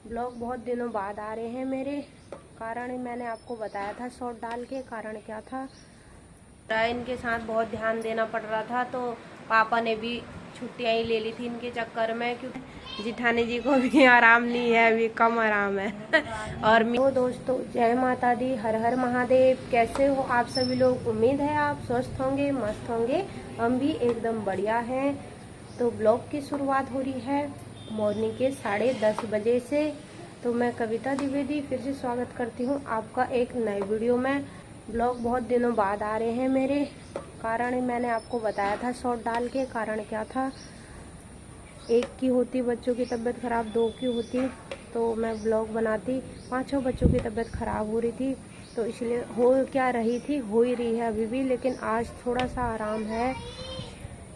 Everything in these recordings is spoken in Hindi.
ब्लॉग बहुत दिनों बाद आ रहे हैं मेरे। कारण मैंने आपको बताया था शॉर्ट डाल के। कारण क्या था, इनके साथ बहुत ध्यान देना पड़ रहा था, तो पापा ने भी छुट्टियां ही ले ली थी इनके चक्कर में, क्योंकि जिठानी जी को भी आराम नहीं है, अभी कम आराम है। और तो दोस्तों, जय माता दी, हर हर महादेव। कैसे हो आप सभी लोग? उम्मीद है आप स्वस्थ होंगे, मस्त होंगे। हम भी एकदम बढ़िया हैं। तो ब्लॉग की शुरुआत हो रही है मॉर्निंग के 10:30 बजे से। तो मैं कविता द्विवेदी फिर से स्वागत करती हूँ आपका एक नए वीडियो में। ब्लॉग बहुत दिनों बाद आ रहे हैं मेरे। कारण मैंने आपको बताया था शॉर्ट डाल के। कारण क्या था, एक की होती बच्चों की तबीयत खराब, 2 की होती तो मैं ब्लॉग बनाती। 5-6 बच्चों की तबीयत खराब हो रही थी, तो इसलिए हो क्या रही थी, हो ही रही है अभी भी, लेकिन आज थोड़ा सा आराम है।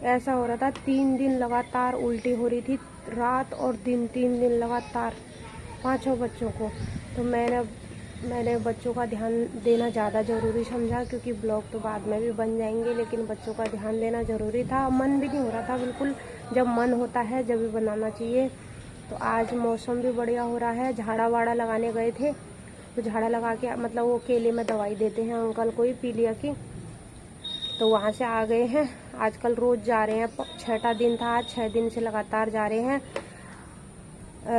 ऐसा हो रहा था 3 दिन लगातार उल्टी हो रही थी, रात और दिन, 3 दिन लगातार 5-6 बच्चों को। तो मैंने बच्चों का ध्यान देना ज़्यादा ज़रूरी समझा, क्योंकि ब्लॉग तो बाद में भी बन जाएंगे, लेकिन बच्चों का ध्यान देना ज़रूरी था। मन भी नहीं हो रहा था बिल्कुल। जब मन होता है जब भी बनाना चाहिए। तो आज मौसम भी बढ़िया हो रहा है। झाड़ा वाड़ा लगाने गए थे, तो झाड़ा लगा के, मतलब वो केले में दवाई देते हैं अंकल को ही, पीलिया की, तो वहाँ से आ गए हैं। आजकल रोज़ जा रहे हैं, 6ठा दिन था आज, 6 दिन से लगातार जा रहे हैं।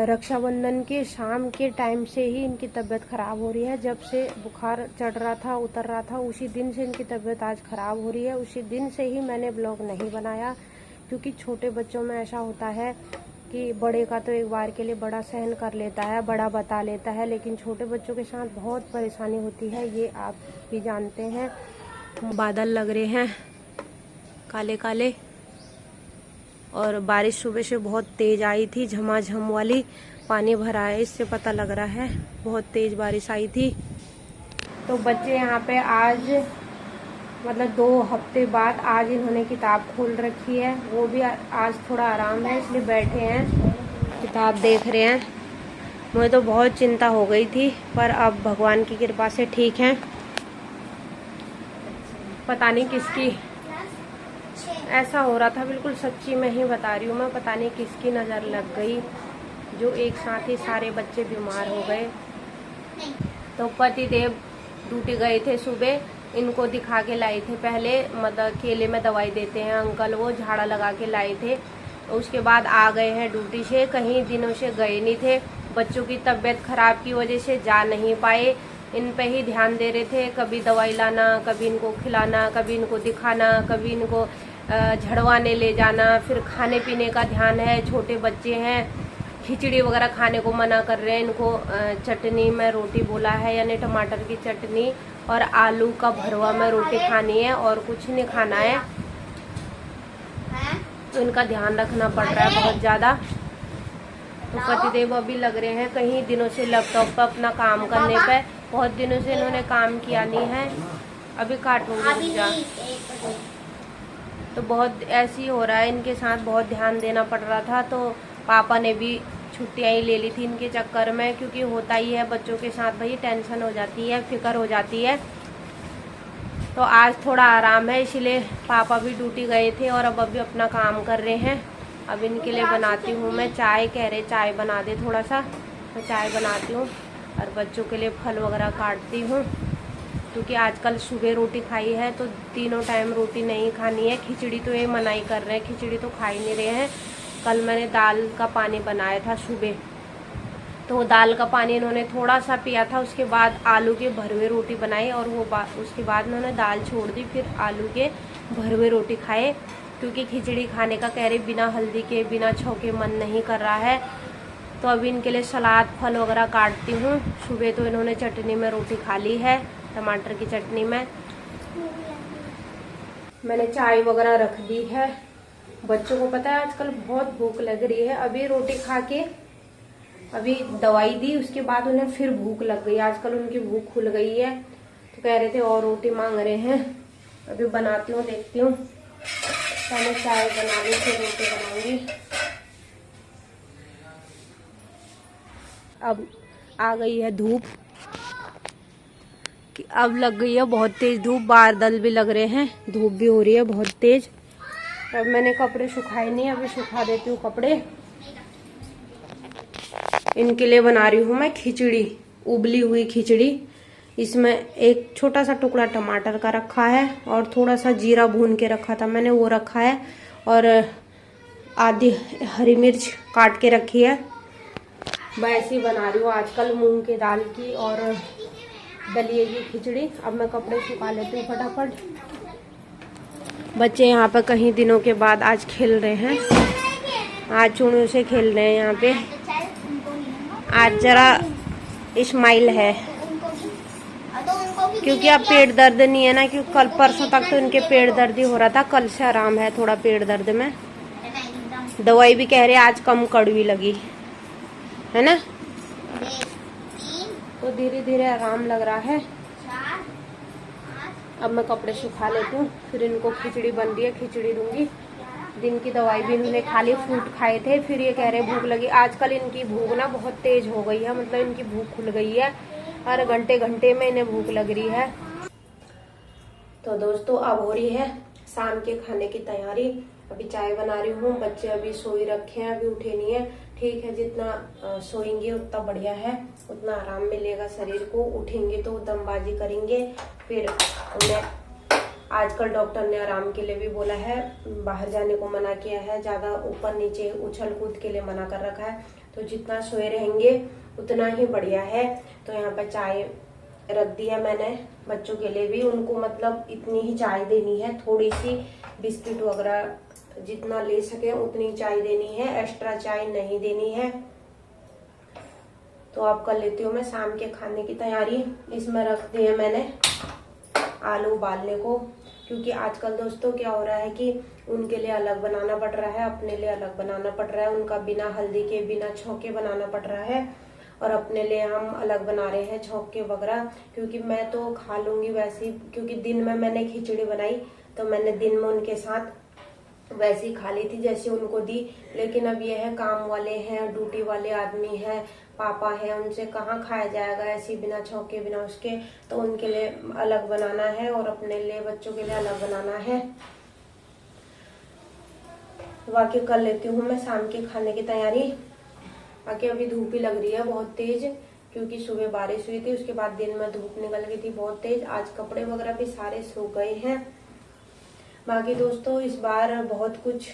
रक्षाबंधन के शाम के टाइम से ही इनकी तबीयत खराब हो रही है। जब से बुखार चढ़ रहा था, उतर रहा था, उसी दिन से इनकी तबीयत आज खराब हो रही है। उसी दिन से ही मैंने ब्लॉग नहीं बनाया, क्योंकि छोटे बच्चों में ऐसा होता है कि बड़े का तो एक बार के लिए बड़ा सहन कर लेता है, बड़ा बता लेता है, लेकिन छोटे बच्चों के साथ बहुत परेशानी होती है, ये आप भी जानते हैं। बादल लग रहे हैं काले काले, और बारिश सुबह से बहुत तेज आई थी, झमाझम वाली। पानी भरा है, इससे पता लग रहा है बहुत तेज बारिश आई थी। तो बच्चे यहाँ पे आज, मतलब 2 हफ्ते बाद आज इन्होंने किताब खोल रखी है। वो भी आज थोड़ा आराम है, इसलिए बैठे हैं, किताब देख रहे हैं। मुझे तो बहुत चिंता हो गई थी, पर अब भगवान की कृपा से ठीक हैं। पता नहीं किसकी ऐसा हो रहा था, बिल्कुल सच्ची में ही बता रही हूँ मैं, पता नहीं किसकी नज़र लग गई, जो एक साथ ही सारे बच्चे बीमार हो गए। तो पतिदेव ड्यूटी गए थे सुबह, इनको दिखा के लाए थे पहले, मतलब केले में दवाई देते हैं अंकल, वो झाड़ा लगा के लाए थे। तो उसके बाद आ गए हैं ड्यूटी से, कहीं दिनों से गए नहीं थे। बच्चों की तबीयत खराब की वजह से जा नहीं पाए, इन पे ही ध्यान दे रहे थे। कभी दवाई लाना, कभी इनको खिलाना, कभी इनको दिखाना, कभी इनको झड़वाने ले जाना। फिर खाने पीने का ध्यान है, छोटे बच्चे हैं, खिचड़ी वगैरह खाने को मना कर रहे हैं इनको। चटनी में रोटी बोला है, यानी टमाटर की चटनी और आलू का भरवा में रोटी खानी है, और कुछ नहीं खाना है। तो इनका ध्यान रखना पड़ रहा है बहुत ज़्यादा। तो पतिदेव अभी लग रहे हैं कहीं दिनों से लैपटॉप पर अपना काम करने पे। बहुत दिनों से इन्होंने काम किया नहीं है। अभी काटूंगी जा। तो बहुत ऐसी हो रहा है इनके साथ, बहुत ध्यान देना पड़ रहा था, तो पापा ने भी छुट्टियां ही ले ली थी इनके चक्कर में, क्योंकि होता ही है बच्चों के साथ भाई, टेंशन हो जाती है, फिक्र हो जाती है। तो आज थोड़ा आराम है, इसलिए पापा भी ड्यूटी गए थे और अब अभी अपना काम कर रहे हैं। अब इनके लिए बनाती हूँ मैं चाय, कह रहे चाय बना दे थोड़ा सा, मैं चाय बनाती हूँ और बच्चों के लिए फल वगैरह काटती हूँ, क्योंकि आजकल सुबह रोटी खाई है तो तीनों टाइम रोटी नहीं खानी है। खिचड़ी तो ये मना ही कर रहे हैं, खिचड़ी तो खा ही नहीं रहे हैं। कल मैंने दाल का पानी बनाया था सुबह, तो दाल का पानी इन्होंने थोड़ा सा पिया था। उसके बाद आलू के भरवे रोटी बनाई, और वो उसके बाद इन्होंने दाल छोड़ दी, फिर आलू के भरवे रोटी खाए, क्योंकि खिचड़ी खाने का कह रहे बिना हल्दी के, बिना छौके मन नहीं कर रहा है। तो अभी इनके लिए सलाद फल वगैरह काटती हूँ। सुबह तो इन्होंने चटनी में रोटी खा ली है, टमाटर की चटनी में। मैंने चाय वगैरह रख दी है। बच्चों को पता है आजकल बहुत भूख लग रही है। अभी रोटी खा के अभी दवाई दी, उसके बाद उन्हें फिर भूख लग गई। आजकल उनकी भूख खुल गई है, तो कह रहे थे और रोटी मांग रहे हैं। अभी बनाती हूँ, देखती हूँ, पहले चाय बना ली फिर रोटी बनाऊंगी। अब आ गई है धूप, कि अब लग गई है बहुत तेज धूप, बादल भी लग रहे हैं, धूप भी हो रही है बहुत तेज। अब मैंने कपड़े सुखाए नहीं, अभी सुखा देती हूँ कपड़े। इनके लिए बना रही हूँ मैं खिचड़ी, उबली हुई खिचड़ी। इसमें एक छोटा सा टुकड़ा टमाटर का रखा है और थोड़ा सा जीरा भून के रखा था मैंने, वो रखा है, और आधी हरी मिर्च काट के रखी है। मैं ऐसी बना रही हूँ आजकल मूंग के दाल की और दलिए की खिचड़ी। अब मैं कपड़े सुखा लेती हूँ फटाफट। बच्चे यहाँ पर कई दिनों के बाद आज खेल रहे हैं, आज चूड़ों से खेल रहे हैं यहाँ पे। आज जरा स्माइल है क्योंकि अब पेट दर्द नहीं है ना, क्योंकि कल परसों तक तो इनके पेट दर्द ही हो रहा था, कल से आराम है थोड़ा पेट दर्द में। दवाई भी कह रहे आज कम कड़वी लगी है ना, तो धीरे धीरे आराम लग रहा है। अब मैं कपड़े सुखा लेती हूँ, फिर इनको खिचड़ी बन रही है, खिचड़ी दूंगी। दिन की दवाई भी इन्होंने खा ली, फ्रूट खाए थे, फिर ये कह रहे भूख लगी। आजकल इनकी भूख ना बहुत तेज हो गई है, मतलब इनकी भूख खुल गई है, हर घंटे घंटे में इन्हें भूख लग रही है। तो दोस्तों अब हो रही है शाम के खाने की तैयारी। अभी चाय बना रही हूँ, बच्चे अभी सोई रखे हैं, अभी उठे नहीं है। ठीक है, जितना सोएंगे उतना बढ़िया है, उतना आराम मिलेगा शरीर को। उठेंगे तो दमबाजी करेंगे, फिर उन्हें आजकल डॉक्टर ने आराम के लिए भी बोला है, बाहर जाने को मना किया है, ज्यादा ऊपर नीचे उछल कूद के लिए मना कर रखा है। तो जितना सोए रहेंगे उतना ही बढ़िया है। तो यहाँ पर चाय रख दिया मैंने बच्चों के लिए भी, उनको मतलब इतनी ही चाय देनी है, थोड़ी सी बिस्किट वगैरह जितना ले सके उतनी चाय देनी है, एक्स्ट्रा चाय नहीं देनी है। तो अब कर लेती हूँ मैं शाम के खाने की तैयारी। इसमें रख दिए मैंने आलू उबालने को, क्योंकि आजकल दोस्तों क्या हो रहा है कि उनके लिए अलग बनाना पड़ रहा है, अपने लिए अलग बनाना पड़ रहा है। उनका बिना हल्दी के बिना छौंके बनाना पड़ रहा है, और अपने लिए हम अलग बना रहे हैं छौंके वगैरह। क्योंकि मैं तो खा लूंगी वैसे ही, क्योंकि दिन में मैंने खिचड़ी बनाई तो मैंने दिन में उनके साथ वैसी खा ली थी जैसे उनको दी। लेकिन अब ये है काम वाले हैं, ड्यूटी वाले आदमी हैं, पापा हैं, उनसे कहाँ खाया जाएगा ऐसी बिना छौंके बिना उसके। तो उनके लिए अलग बनाना है और अपने लिए बच्चों के लिए अलग बनाना है। बाकी कर लेती हूँ मैं शाम के खाने की तैयारी। बाकी अभी धूप ही लग रही है बहुत तेज, क्योंकि सुबह बारिश हुई थी, उसके बाद दिन में धूप निकल गई थी बहुत तेज। आज कपड़े वगैरह भी सारे सूख गए हैं। बाकी दोस्तों इस बार बहुत कुछ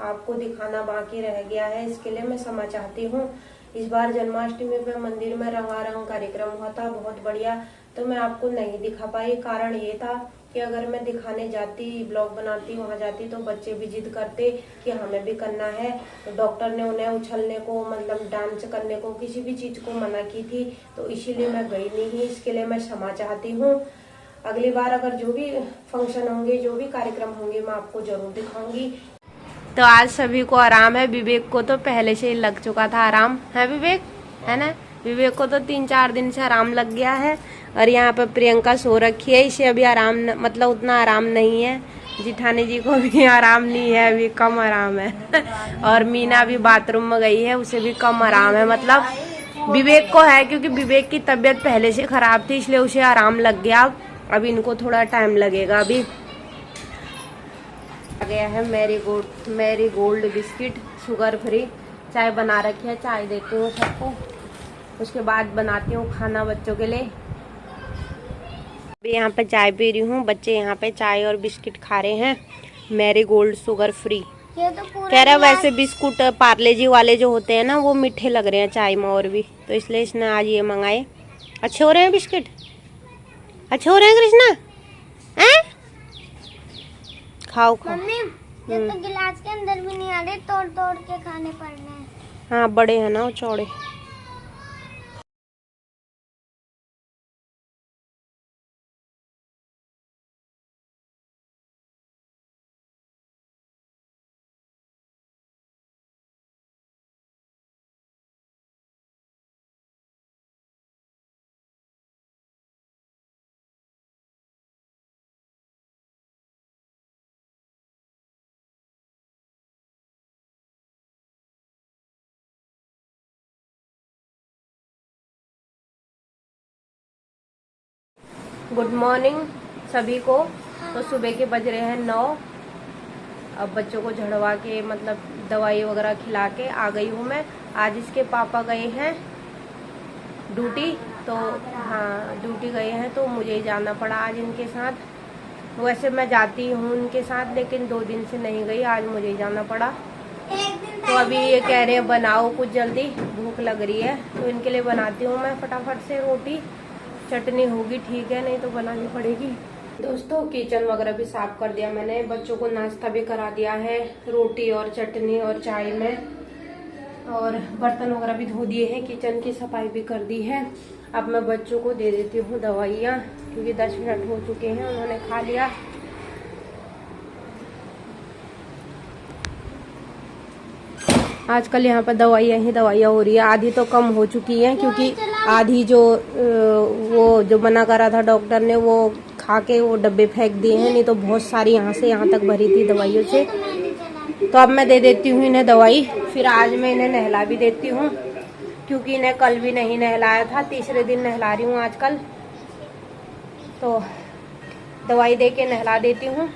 आपको दिखाना बाकी रह गया है, इसके लिए मैं क्षमा चाहती हूँ। इस बार जन्माष्टमी पे मंदिर में रंगारंग कार्यक्रम हुआ था, बहुत बढ़िया। तो मैं आपको नहीं दिखा पाई, कारण ये था कि अगर मैं दिखाने जाती, ब्लॉग बनाती, वहां जाती तो बच्चे भी जिद करते कि हमें भी करना है। तो डॉक्टर ने उन्हें उछलने को, मतलब डांस करने को, किसी भी चीज को मना की थी, तो इसीलिए मैं गई नहीं। इसके लिए मैं क्षमा चाहती हूँ। अगली बार अगर जो भी फंक्शन होंगे, जो भी कार्यक्रम होंगे, मैं आपको जरूर दिखाऊंगी। तो आज सभी को आराम है, विवेक को तो पहले से ही लग चुका था आराम, है विवेक, है ना। विवेक को तो 3-4 दिन से आराम लग गया है। और यहाँ पर प्रियंका सो रखी है, इसे अभी आराम मतलब उतना आराम नहीं है। जिठानी जी को भी आराम नहीं है, अभी कम आराम है। और मीना भी बाथरूम में गई है, उसे भी कम आराम है। मतलब विवेक को है, क्योंकि विवेक की तबीयत पहले से खराब थी, इसलिए उसे आराम लग गया। अब इनको थोड़ा टाइम लगेगा। अभी आ गया है Marie Gold biscuit, sugar free. चाय बना रखी है, चाय देती हूँ सबको, उसके बाद बनाती हूँ खाना बच्चों के लिए। अभी यहाँ पे चाय पी रही हूँ, बच्चे यहाँ पे चाय और बिस्किट खा रहे हैं, मैरी गोल्ड शुगर फ्री। कह रहा वैसे बिस्कुट पार्ले जी वाले जो होते हैं ना, वो मीठे लग रहे हैं चाय में और भी, तो इसलिए इसने आज ये मंगाए। अच्छे हो रहे हैं बिस्किट, अच्छे हो रहे हैं कृष्णा, हैं? खाओ खाओ। मम्मी ये तो गिलास के अंदर भी नहीं आ रहे, तोड़ तोड़ के खाने पड़ने हैं। हाँ बड़े हैं ना वो, चौड़े। गुड मॉर्निंग सभी को। तो सुबह के बज रहे हैं 9। अब बच्चों को झड़वा के मतलब दवाई वगैरह खिला के आ गई हूँ मैं। आज इसके पापा गए हैं ड्यूटी, तो हाँ ड्यूटी गए हैं तो मुझे ही जाना पड़ा आज इनके साथ। वैसे मैं जाती हूँ उनके साथ, लेकिन 2 दिन से नहीं गई, आज मुझे ही जाना पड़ा। तो अभी ये कह रहे हैं बनाओ कुछ जल्दी, भूख लग रही है, तो इनके लिए बनाती हूँ मैं फटाफट से रोटी। चटनी होगी ठीक है, नहीं तो बनानी पड़ेगी। दोस्तों किचन वगैरह भी साफ कर दिया मैंने, बच्चों को नाश्ता भी करा दिया है, रोटी और चटनी और चाय में, और बर्तन वगैरह भी धो दिए हैं, किचन की सफाई भी कर दी है। अब मैं बच्चों को दे देती हूँ दवाइयाँ, क्योंकि 10 मिनट हो चुके हैं, उन्होंने खा लिया। आजकल यहाँ पर दवाइयाँ ही दवाइयाँ हो रही है, आधी तो कम हो चुकी हैं, क्योंकि आधी जो वो जो मना करा था डॉक्टर ने वो खा के वो डब्बे फेंक दिए हैं, नहीं तो बहुत सारी यहाँ से यहाँ तक भरी थी दवाइयों से। तो अब मैं दे देती हूँ इन्हें दवाई, फिर आज मैं इन्हें नहला भी देती हूँ, क्योंकि इन्हें कल भी नहीं नहलाया था, तीसरे दिन नहला रही हूँ आजकल। तो दवाई दे के नहला देती हूँ,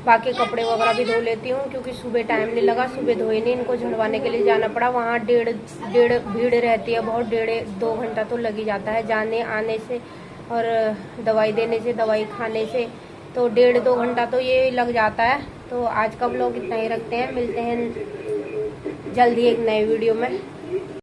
बाकी कपड़े वगैरह भी धो लेती हूँ, क्योंकि सुबह टाइम नहीं लगा, सुबह धोए नहीं, इनको झड़वाने के लिए जाना पड़ा। वहाँ डेढ़ भीड़ रहती है बहुत, 1.5-2 घंटा तो लग ही जाता है जाने आने से, और दवाई देने से, दवाई खाने से, तो 1.5-2 घंटा तो ये लग जाता है। तो आज का व्लॉग इतना ही रखते हैं, मिलते हैं जल्दी एक नए वीडियो में।